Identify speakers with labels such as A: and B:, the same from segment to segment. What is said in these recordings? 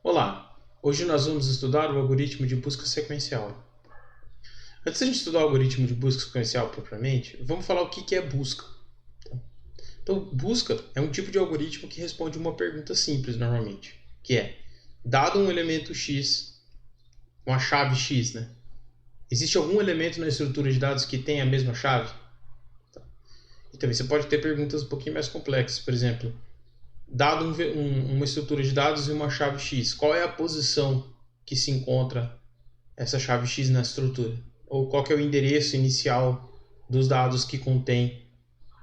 A: Olá, hoje nós vamos estudar o algoritmo de busca sequencial. Antes de a gente estudar o algoritmo de busca sequencial propriamente, vamos falar o que é busca. Então, busca é um tipo de algoritmo que responde uma pergunta simples normalmente, que é, dado um elemento X, uma chave X, né? Existe algum elemento na estrutura de dados que tem a mesma chave? E também você pode ter perguntas um pouquinho mais complexas, por exemplo, dado uma estrutura de dados e uma chave X, qual é a posição que se encontra essa chave X na estrutura? Ou qual que é o endereço inicial dos dados que contém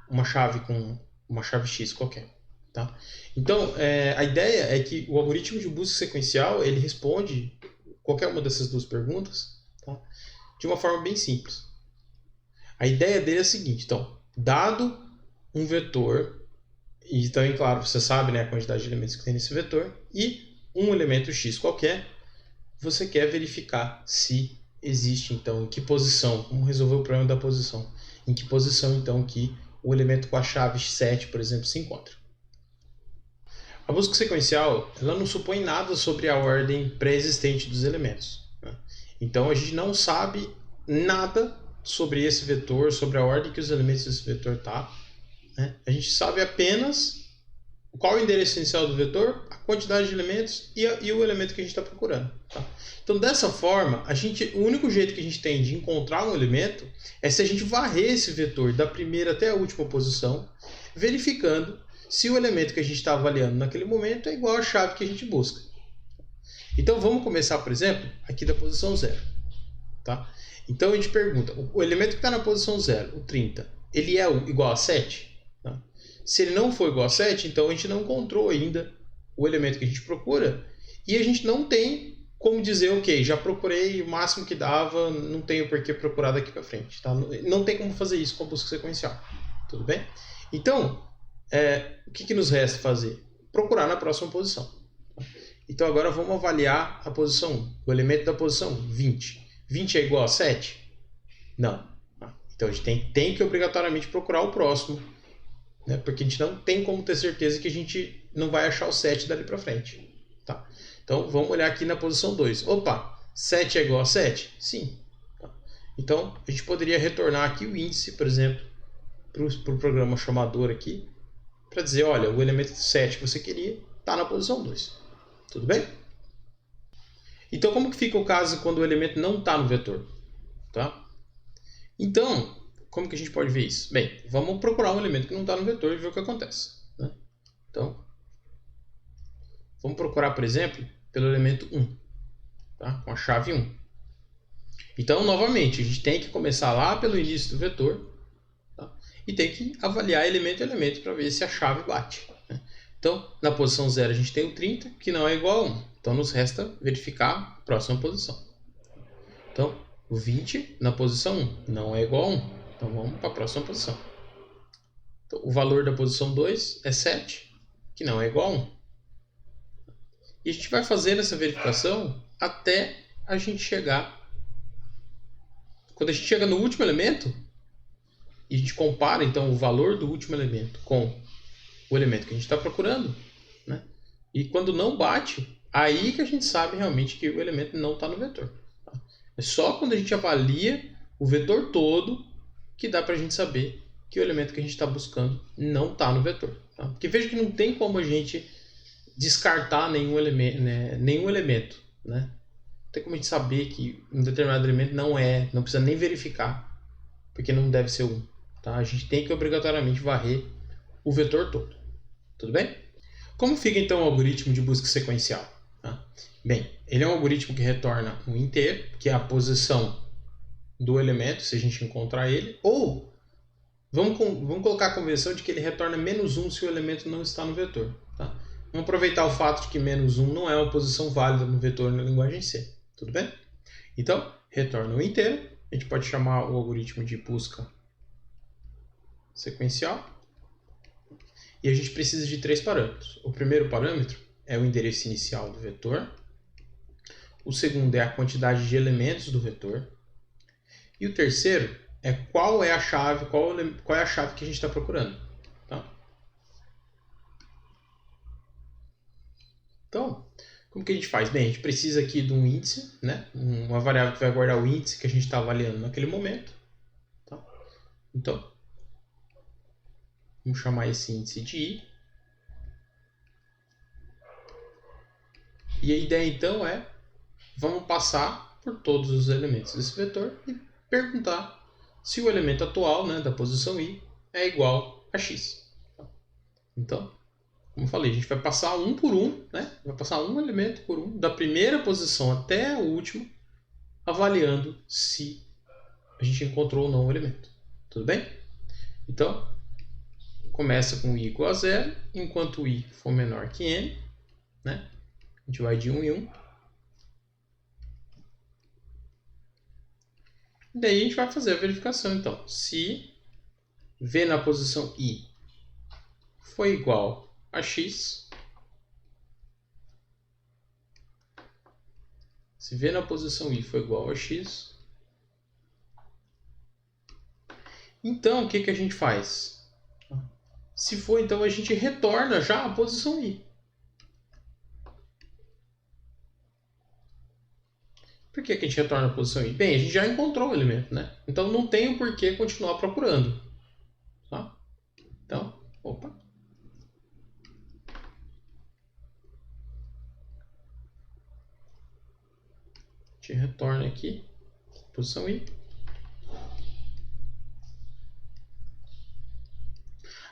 A: uma chave com uma chave X qualquer? Tá? Então, a ideia é que o algoritmo de busca sequencial ele responde qualquer uma dessas duas perguntas, tá? De uma forma bem simples. A ideia dele é a seguinte, então, dado um vetor, e também, claro, você sabe, né, a quantidade de elementos que tem nesse vetor, e um elemento X qualquer, você quer verificar se existe, então, em que posição, vamos resolver o problema da posição, em que posição, então, que o elemento com a chave 7, por exemplo, se encontra. A busca sequencial, ela não supõe nada sobre a ordem pré-existente dos elementos, né? Então, a gente não sabe nada sobre esse vetor, sobre a ordem que os elementos desse vetor estão, né? A gente sabe apenas qual é o endereço inicial do vetor, a quantidade de elementos e o elemento que a gente está procurando. Tá? Então, dessa forma, o único jeito que a gente tem de encontrar um elemento é se a gente varrer esse vetor da primeira até a última posição, verificando se o elemento que a gente está avaliando naquele momento é igual à chave que a gente busca. Então, vamos começar, por exemplo, aqui da posição 0. Tá? Então, a gente pergunta, o elemento que está na posição 0, o 30, ele é igual a 7? Tá? Se ele não for igual a 7, então a gente não encontrou ainda o elemento que a gente procura e a gente não tem como dizer, ok, já procurei o máximo que dava, não tenho por que procurar daqui para frente. Tá? Não tem como fazer isso com a busca sequencial. Tudo bem? Então, o que nos resta fazer? Procurar na próxima posição. Então agora vamos avaliar a posição 1, o elemento da posição 20. 20 é igual a 7? Não. Então a gente tem que obrigatoriamente procurar o próximo, né? Porque a gente não tem como ter certeza que a gente não vai achar o 7 dali para frente. Tá? Então vamos olhar aqui na posição 2. Opa, 7 é igual a 7? Sim. Tá? Então a gente poderia retornar aqui o índice, por exemplo, para o programa chamador aqui, para dizer, olha, o elemento 7 que você queria está na posição 2. Tudo bem? Então como que fica o caso quando o elemento não está no vetor? Tá? Então, como que a gente pode ver isso? Bem, vamos procurar um elemento que não está no vetor e ver o que acontece, né? Então, vamos procurar, por exemplo, pelo elemento 1, tá? Com a chave 1. Então, novamente, a gente tem que começar lá pelo início do vetor, tá? E tem que avaliar elemento a elemento para ver se a chave bate, né? Então, na posição 0 a gente tem o 30, que não é igual a 1. Então, nos resta verificar a próxima posição. Então, o 20 na posição 1 não é igual a 1. Então, vamos para a próxima posição. Então, o valor da posição 2 é 7, que não é igual a 1. E a gente vai fazendo essa verificação até a gente chegar... Quando a gente chega no último elemento, e a gente compara, então, o valor do último elemento com o elemento que a gente está procurando, né? E quando não bate, aí que a gente sabe realmente que o elemento não está no vetor. Tá? É só quando a gente avalia o vetor todo que dá para a gente saber que o elemento que a gente está buscando não está no vetor. Tá? Porque veja que não tem como a gente descartar nenhum elemento, né? Né? Não tem como a gente saber que um determinado elemento não precisa nem verificar, porque não deve ser 1. Tá? A gente tem que obrigatoriamente varrer o vetor todo. Tudo bem? Como fica então o algoritmo de busca sequencial? Tá? Bem, ele é um algoritmo que retorna um inteiro, que é a posição do elemento, se a gente encontrar ele, ou vamos colocar a convenção de que ele retorna -1 se o elemento não está no vetor. Tá? Vamos aproveitar o fato de que -1 não é uma posição válida no vetor na linguagem C. Tudo bem? Então, retorna um inteiro. A gente pode chamar o algoritmo de busca sequencial. E a gente precisa de 3 parâmetros. O primeiro parâmetro é o endereço inicial do vetor. O segundo é a quantidade de elementos do vetor. E o terceiro é qual é a chave que a gente está procurando. Tá? Então, Como que a gente faz? Bem, a gente precisa aqui de um índice, né? Uma variável que vai guardar o índice que a gente está avaliando naquele momento. Tá? Então, vamos chamar esse índice de i. E a ideia então é, vamos passar por todos os elementos desse vetor e perguntar se o elemento atual, né, da posição i é igual a x. Então, como eu falei, a gente vai passar um por um, né? Vai passar um elemento por um, da primeira posição até a última, avaliando se a gente encontrou ou não o elemento. Tudo bem? Então, começa com i igual a 0, enquanto i for menor que n, né? A gente vai de 1 em 1. E daí a gente vai fazer a verificação, então. Se v na posição i foi igual a x, se v na posição i foi igual a x, então o que a gente faz? Se for, então a gente retorna já a posição i. Por que a gente retorna a posição i? Bem, a gente já encontrou o elemento, né? Então não tem o porquê continuar procurando. Tá? Então, opa. A gente retorna aqui, posição i.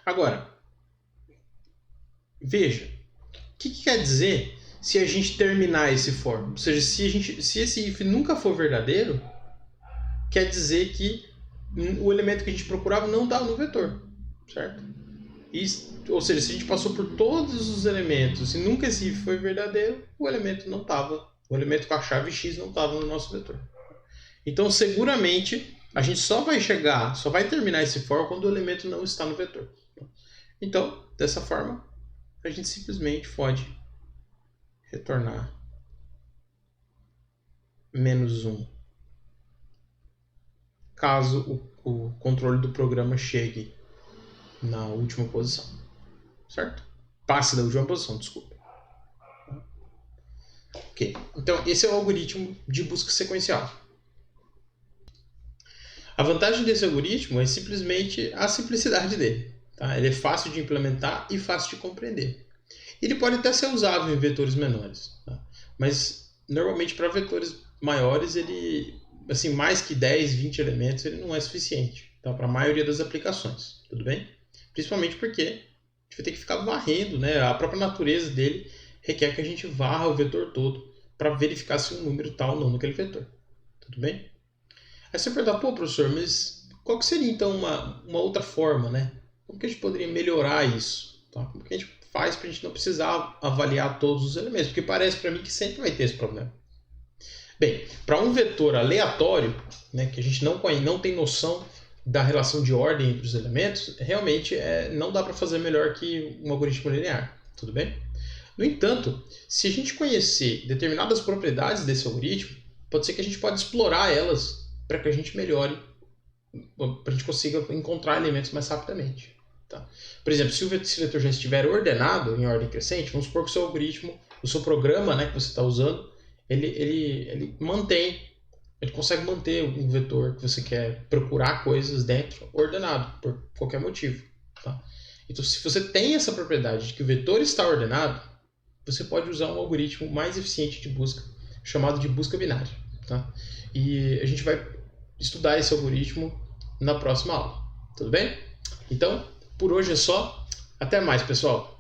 A: Agora, veja, o que quer dizer se a gente terminar esse for? Ou seja, se esse if nunca for verdadeiro, quer dizer que o elemento que a gente procurava não estava no vetor, certo? Ou seja, se a gente passou por todos os elementos e nunca esse if foi verdadeiro, o elemento não estava, o elemento com a chave x não estava no nosso vetor. Então, seguramente, a gente só vai terminar esse for quando o elemento não está no vetor. Então, dessa forma, a gente simplesmente pode retornar -1 caso o controle do programa chegue na última posição, certo? Passe da última posição, desculpa. Ok, então esse é o algoritmo de busca sequencial. A vantagem desse algoritmo é simplesmente a simplicidade dele. Tá? Ele é fácil de implementar e fácil de compreender. Ele pode até ser usado em vetores menores, tá? Mas normalmente para vetores maiores, ele, assim, mais que 10, 20 elementos, ele não é suficiente, tá? Para a maioria das aplicações, tudo bem? Principalmente porque a gente vai ter que ficar varrendo, né? A própria natureza dele requer que a gente varra o vetor todo para verificar se um número está ou não naquele vetor, tudo bem? Aí você pergunta, pô, professor, mas qual que seria então uma outra forma, né? Como que a gente poderia melhorar isso? Tá? Como que a gente faz para a gente não precisar avaliar todos os elementos? Porque parece para mim que sempre vai ter esse problema. Bem, para um vetor aleatório, né, que a gente não tem noção da relação de ordem entre os elementos, realmente não dá para fazer melhor que um algoritmo linear, tudo bem? No entanto, se a gente conhecer determinadas propriedades desse algoritmo, pode ser que a gente pode explorar elas para que a gente melhore, para a gente consiga encontrar elementos mais rapidamente. Tá? Por exemplo, se o vetor já estiver ordenado em ordem crescente, vamos supor que o seu algoritmo, o seu programa, né, que você está usando, ele consegue manter um vetor que você quer procurar coisas dentro ordenado, por qualquer motivo. Tá? Então, se você tem essa propriedade de que o vetor está ordenado, você pode usar um algoritmo mais eficiente de busca, chamado de busca binária. Tá? E a gente vai estudar esse algoritmo na próxima aula. Tudo bem? Então, por hoje é só. Até mais, pessoal!